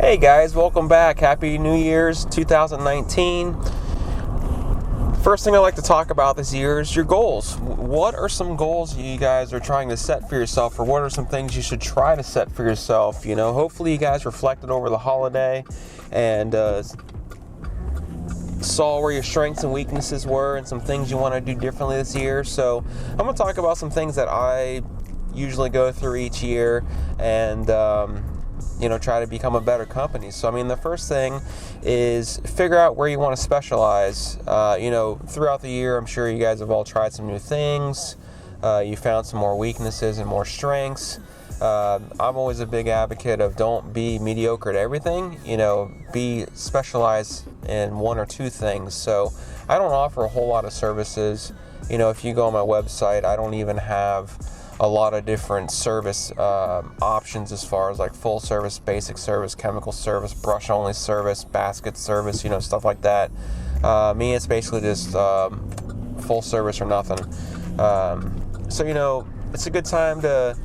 Hey guys, welcome back. Happy New Year's 2019. First thing I'd like to talk about this year is your goals. What are some goals you guys are trying to set for yourself, or what are some things you should try to set for yourself? Hopefully you guys reflected over the holiday and saw where your strengths and weaknesses were and some things you want to do differently this year. So I'm going to talk about some things that I usually go through each year and try to become a better company. So the first thing is figure out where you want to specialize. Throughout the year, I'm sure you guys have all tried some new things. You found some more weaknesses and more strengths. I'm always a big advocate of don't be mediocre at everything. Be specialized in one or two things. So I don't offer a whole lot of services. If you go on my website, I don't even have a lot of different service options as far as like full service, basic service, chemical service, brush only service, basket service, stuff like that. Me, it's basically just full service or nothing. So it's a good time to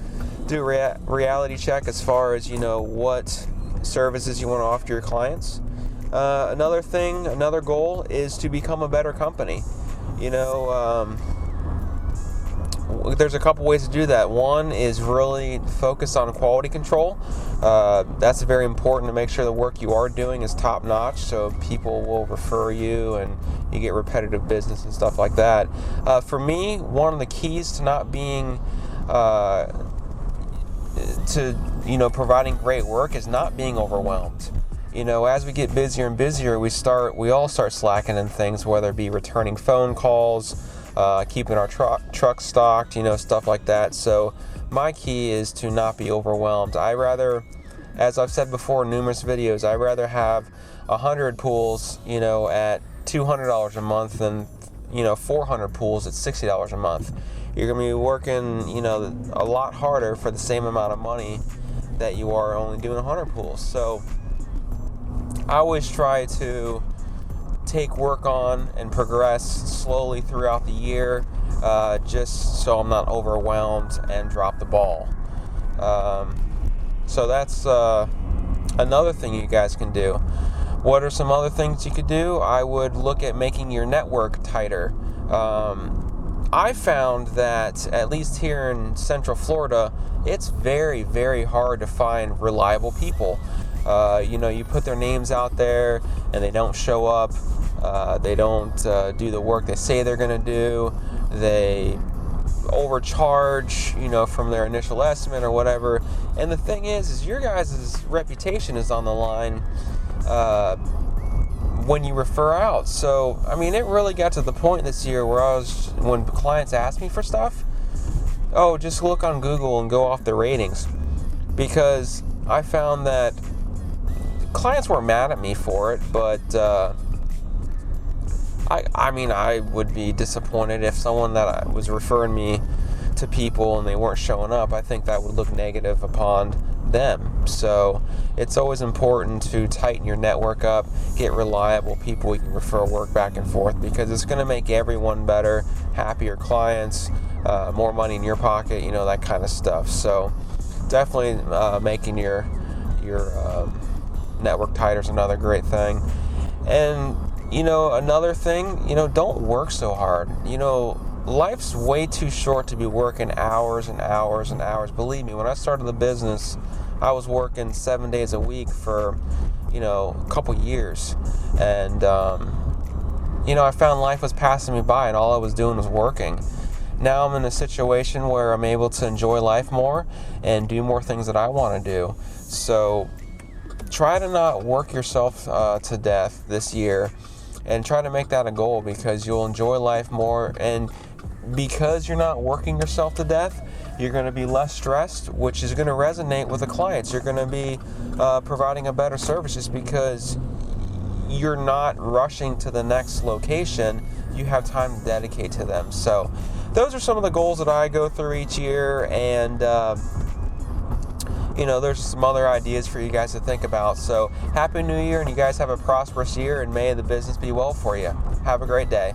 do a reality check as far as what services you want to offer to your clients. Another goal is to become a better company. There's a couple ways to do that. One is really focus on quality control. That's very important to make sure the work you are doing is top notch, so people will refer you and you get repetitive business and stuff like that. For me, one of the keys to not being providing great work is not being overwhelmed. As we get busier and busier, we all start slacking in things, whether it be returning phone calls, keeping our truck stocked, stuff like that. So my key is to not be overwhelmed. As I've said before in numerous videos, I'd rather have 100 pools, at $200 a month than, 400 pools at $60 a month. You're going to be working, a lot harder for the same amount of money that you are only doing 100 pools. So I always try to take work on and progress slowly throughout the year, just so I'm not overwhelmed and drop the ball. So that's another thing you guys can do. What are some other things you could do? I would look at making your network tighter. I found that, at least here in Central Florida, it's very, very hard to find reliable people. You put their names out there and they don't show up. They don't do the work they say they're going to do. They overcharge, from their initial estimate or whatever. And the thing is your guys' reputation is on the line when you refer out. So, it really got to the point this year where when clients ask me for stuff, just look on Google and go off the ratings. Because I found that clients weren't mad at me for it, but I would be disappointed if someone that was referring me to people and they weren't showing up. I think that would look negative upon them. So it's always important to tighten your network up, get reliable people you can refer work back and forth, because it's going to make everyone better, happier clients, more money in your pocket, that kind of stuff. So definitely making your network tighter is another great thing. And another thing, don't work so hard. Life's way too short to be working hours and hours and hours. Believe me, when I started the business, I was working 7 days a week for, a couple years. And, I found life was passing me by and all I was doing was working. Now I'm in a situation where I'm able to enjoy life more and do more things that I want to do. So try to not work yourself to death this year, and try to make that a goal, because you'll enjoy life more. And because you're not working yourself to death, you're going to be less stressed, which is going to resonate with the clients. You're going to be providing a better service just because you're not rushing to the next location. You have time to dedicate to them. So those are some of the goals that I go through each year, and there's some other ideas for you guys to think about. So Happy New Year, and you guys have a prosperous year, and may the business be well for you. Have a great day.